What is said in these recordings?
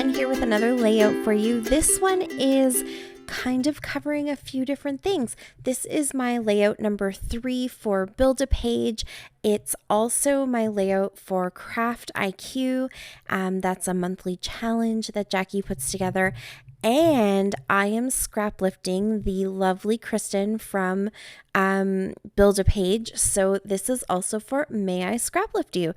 Fran here with another layout for you. This one is kind of covering a few different things. This is my layout number 3 for Build a Page. It's also my layout for Craft IQ. That's a monthly challenge that Jackie puts together. And I am scraplifting the lovely Kristen from Build a Page. So this is also for May I Scraplift You.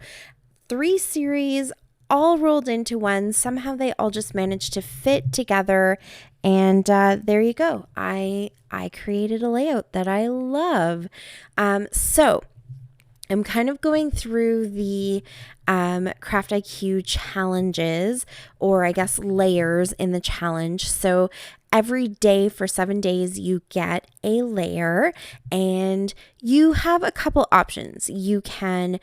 3 series all rolled into one. Somehow they all just managed to fit together. And there you go. I created a layout that I love. So I'm kind of going through the Craft IQ challenges, or I guess layers in the challenge. So every day for 7 days, you get a layer and you have a couple options. You can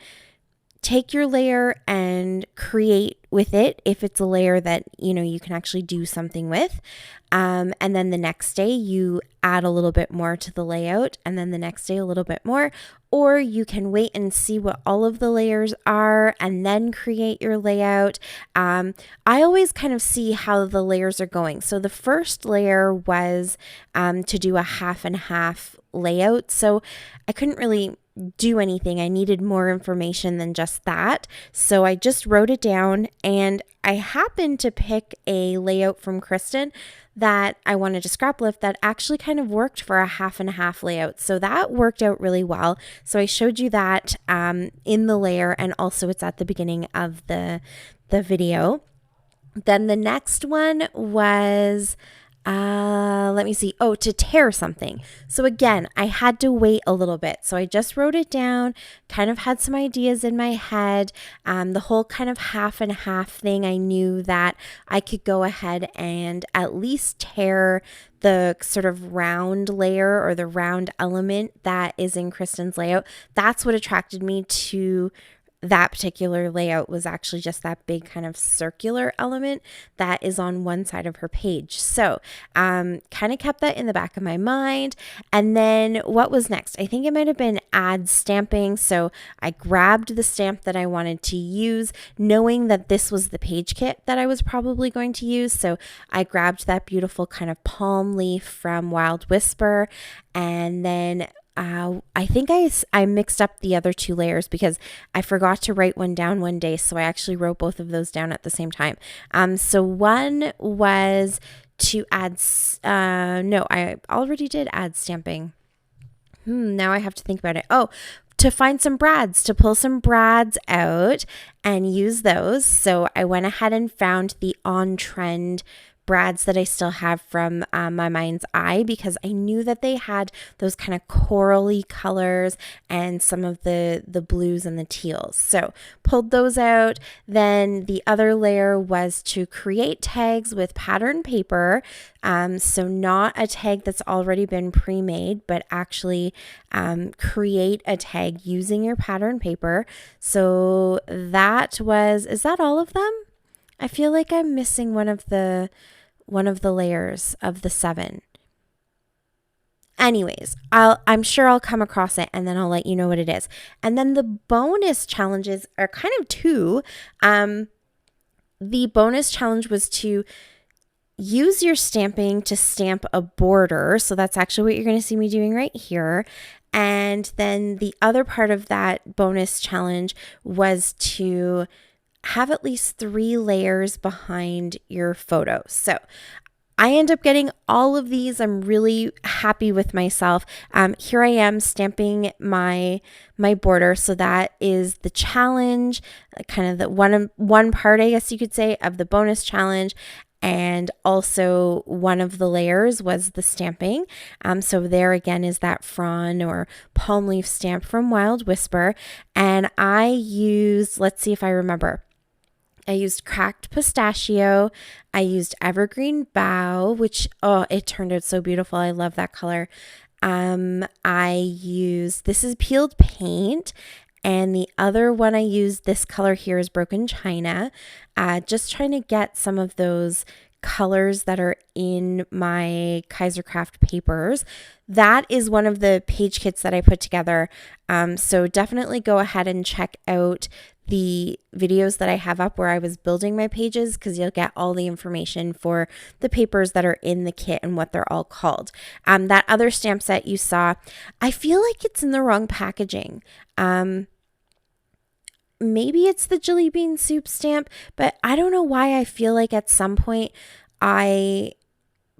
take your layer and create with it if it's a layer that you can actually do something with, and then the next day you add a little bit more to the layout, and then the next day a little bit more, or you can wait and see what all of the layers are and then create your layout. I always kind of see how the layers are going. So the first layer was to do a half and half layout, so I couldn't really do anything. I needed more information than just that. So I just wrote it down, and I happened to pick a layout from Kristen that I wanted to scrap lift that actually kind of worked for a half and a half layout. So that worked out really well. So I showed you that in the layer, and also it's at the beginning of the video. Then the next one was let me see. Oh, to tear something. So again, I had to wait a little bit. So I just wrote it down, kind of had some ideas in my head. The whole kind of half and half thing, I knew that I could go ahead and at least tear the sort of round layer or the round element that is in Kristen's layout. That's what attracted me to that particular layout, was actually just that big kind of circular element that is on one side of her page. So kind of kept that in the back of my mind. And then what was next? I think it might have been add stamping. So I grabbed the stamp that I wanted to use, knowing that this was the page kit that I was probably going to use. So I grabbed that beautiful kind of palm leaf from Wild Whisper, and then I think I mixed up the other 2 layers because I forgot to write one down one day. So I actually wrote both of those down at the same time. So one was to add, no, I already did add stamping. Now I have to think about it. Oh, to find some brads, to pull some brads out and use those. So I went ahead and found the on-trend brads that I still have from my mind's eye, because I knew that they had those kind of corally colors and some of the blues and the teals. So pulled those out. Then the other layer was to create tags with pattern paper. So not a tag that's already been pre-made, but actually create a tag using your pattern paper. So that was, is that all of them? I feel like I'm missing one of the layers of the 7. Anyways, I'm sure I'll come across it, and then I'll let you know what it is. And then the bonus challenges are kind of 2. The bonus challenge was to use your stamping to stamp a border. So that's actually what you're going to see me doing right here. And then the other part of that bonus challenge was to have at least 3 layers behind your photo. So I end up getting all of these. I'm really happy with myself. Here I am stamping my border. So that is the challenge, kind of the one part, I guess you could say, of the bonus challenge. And also one of the layers was the stamping. So there again is that Fran or palm leaf stamp from Wild Whisper. And I used, let's see if I remember. I used cracked pistachio. I used evergreen bough, which, it turned out so beautiful. I love that color. I used, this is peeled paint. And the other one I used, this color here, is broken china. Just trying to get some of those colors that are in my KaezCraft papers. That is one of the page kits that I put together. So definitely go ahead and check out the videos that I have up where I was building my pages, because you'll get all the information for the papers that are in the kit and what they're all called. That other stamp set you saw, I feel like it's in the wrong packaging. Maybe it's the Jelly Bean Soup stamp, but I don't know why I feel like at some point I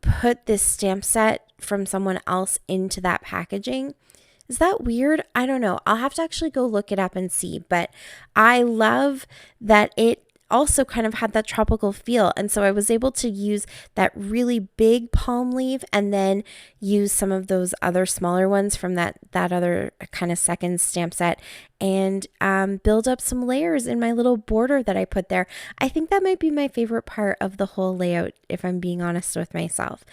put this stamp set from someone else into that packaging. Is that weird? I don't know. I'll have to actually go look it up and see, but I love that it also kind of had that tropical feel. And so I was able to use that really big palm leaf and then use some of those other smaller ones from that other kind of second stamp set and build up some layers in my little border that I put there. I think that might be my favorite part of the whole layout, if I'm being honest with myself.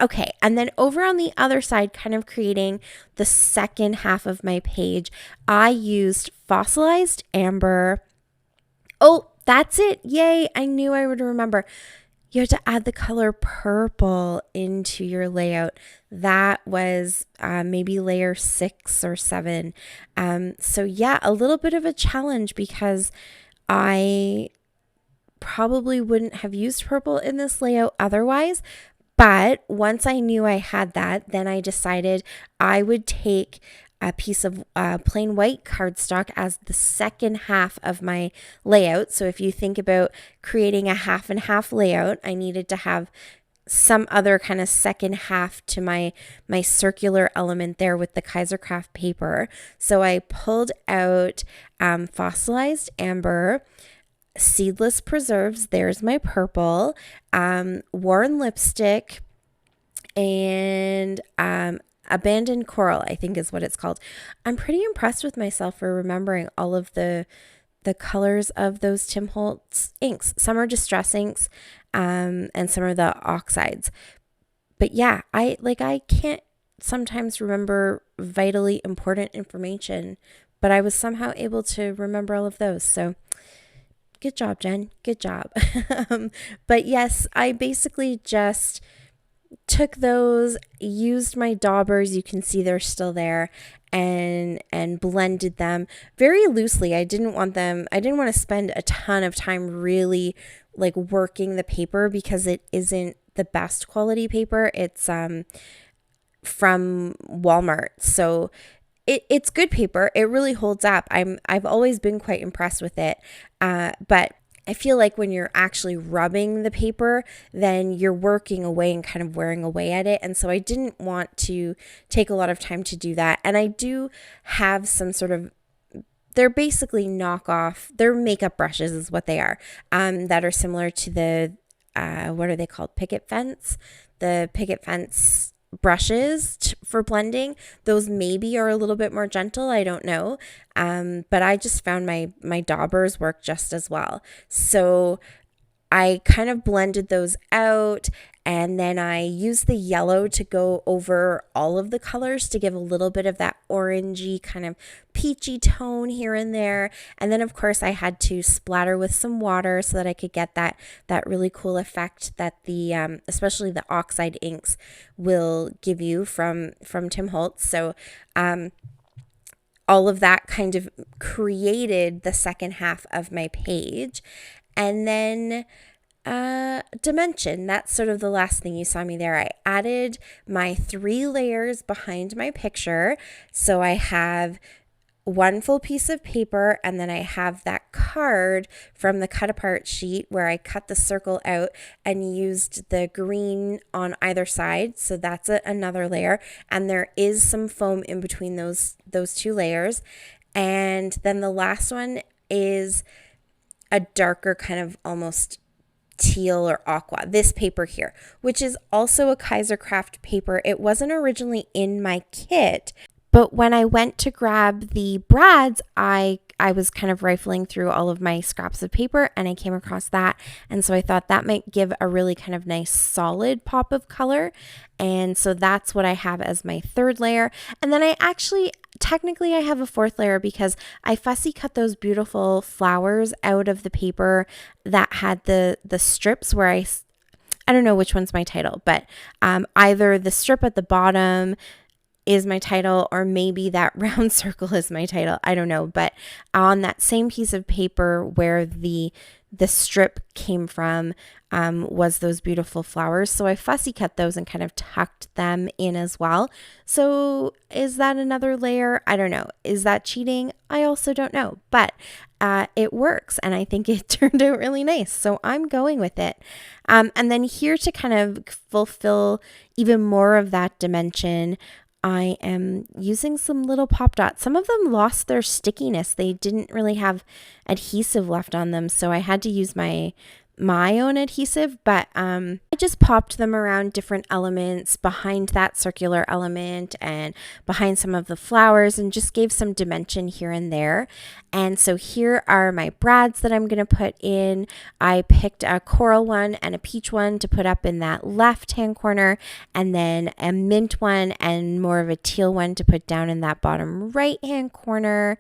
Okay, and then over on the other side, kind of creating the second half of my page, I used fossilized amber. Oh, that's it. Yay. I knew I would remember. You have to add the color purple into your layout. That was maybe layer 6 or 7. So yeah, a little bit of a challenge because I probably wouldn't have used purple in this layout otherwise. But once I knew I had that, then I decided I would take a piece of plain white cardstock as the second half of my layout. So if you think about creating a half and half layout, I needed to have some other kind of second half to my circular element there with the Kaisercraft paper. So I pulled out fossilized amber, seedless preserves, there's my purple, worn lipstick, and abandoned coral, I think is what it's called. I'm pretty impressed with myself for remembering all of the colors of those Tim Holtz inks. Some are distress inks, and some are the oxides. But yeah, I can't sometimes remember vitally important information, but I was somehow able to remember all of those. So good job, Jen. Good job. But yes, I basically just took those, used my daubers, you can see they're still there, and blended them very loosely. I didn't want to spend a ton of time really like working the paper because it isn't the best quality paper. It's from Walmart. So it's good paper. It really holds up. I've always been quite impressed with it. But I feel like when you're actually rubbing the paper, then you're working away and kind of wearing away at it. And so I didn't want to take a lot of time to do that. And I do have some sort of, they're basically knockoff, they're makeup brushes is what they are, that are similar to the, what are they called? Picket fence? The picket fence brushes for blending. Those maybe are a little bit more gentle, I don't know, but I just found my daubers work just as well. So I kind of blended those out, and then I used the yellow to go over all of the colors to give a little bit of that orangey kind of peachy tone here and there. And then of course I had to splatter with some water so that I could get that really cool effect that the especially the oxide inks will give you from Tim Holtz. So all of that kind of created the second half of my page. And then dimension, that's sort of the last thing you saw me there. I added my 3 layers behind my picture. So I have one full piece of paper, and then I have that card from the cut apart sheet where I cut the circle out and used the green on either side. So that's another layer, and there is some foam in between those 2 layers. And then the last one is a darker kind of almost teal or aqua, this paper here, which is also a Kaisercraft paper. It wasn't originally in my kit, but when I went to grab the brads, I was kind of rifling through all of my scraps of paper and I came across that. And so I thought that might give a really kind of nice solid pop of color. And so that's what I have as my 3rd layer. And then I actually, technically I have a 4th layer because I fussy cut those beautiful flowers out of the paper that had the strips where I don't know which one's my title, but either the strip at the bottom is my title, or maybe that round circle is my title. I don't know. But on that same piece of paper where the strip came from was those beautiful flowers. So I fussy cut those and kind of tucked them in as well. So is that another layer? I don't know. Is that cheating? I also don't know. But it works, and I think it turned out really nice. So I'm going with it. And then here to kind of fulfill even more of that dimension, I am using some little pop dots. Some of them lost their stickiness. They didn't really have adhesive left on them, so I had to use my own adhesive, but I just popped them around different elements behind that circular element and behind some of the flowers, and just gave some dimension here and there. And so here are my brads that I'm going to put in. I picked a coral one and a peach one to put up in that left hand corner, and then a mint one and more of a teal one to put down in that bottom right hand corner.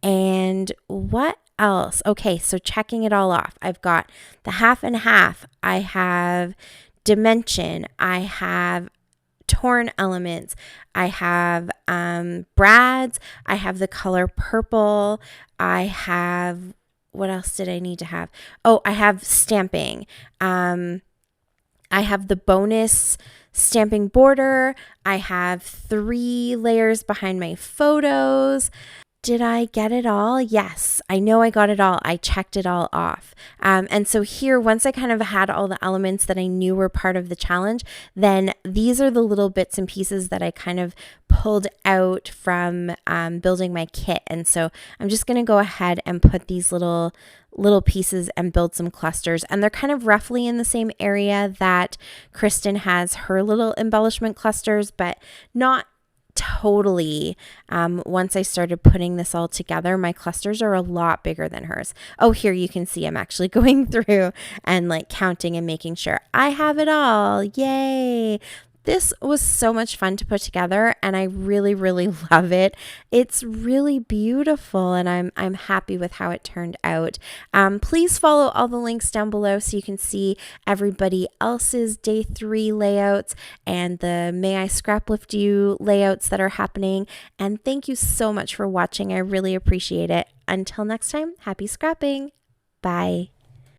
And what else? Okay, so checking it all off. I've got the half and half. I have dimension. I have torn elements. I have brads. I have the color purple. I have, what else did I need to have? Oh, I have stamping. I have the bonus stamping border. I have 3 layers behind my photos. Did I get it all? Yes, I know I got it all. I checked it all off. And so here, once I kind of had all the elements that I knew were part of the challenge, then these are the little bits and pieces that I kind of pulled out from building my kit. And so I'm just going to go ahead and put these little pieces and build some clusters. And they're kind of roughly in the same area that Kristen has her little embellishment clusters, but not totally. Once I started putting this all together, my clusters are a lot bigger than hers. Oh, here you can see I'm actually going through and like counting and making sure I have it all. Yay! This was so much fun to put together, and I really, really love it. It's really beautiful, and I'm happy with how it turned out. Please follow all the links down below so you can see everybody else's day 3 layouts and the May I Scraplift You layouts that are happening. And thank you so much for watching. I really appreciate it. Until next time, happy scrapping. Bye.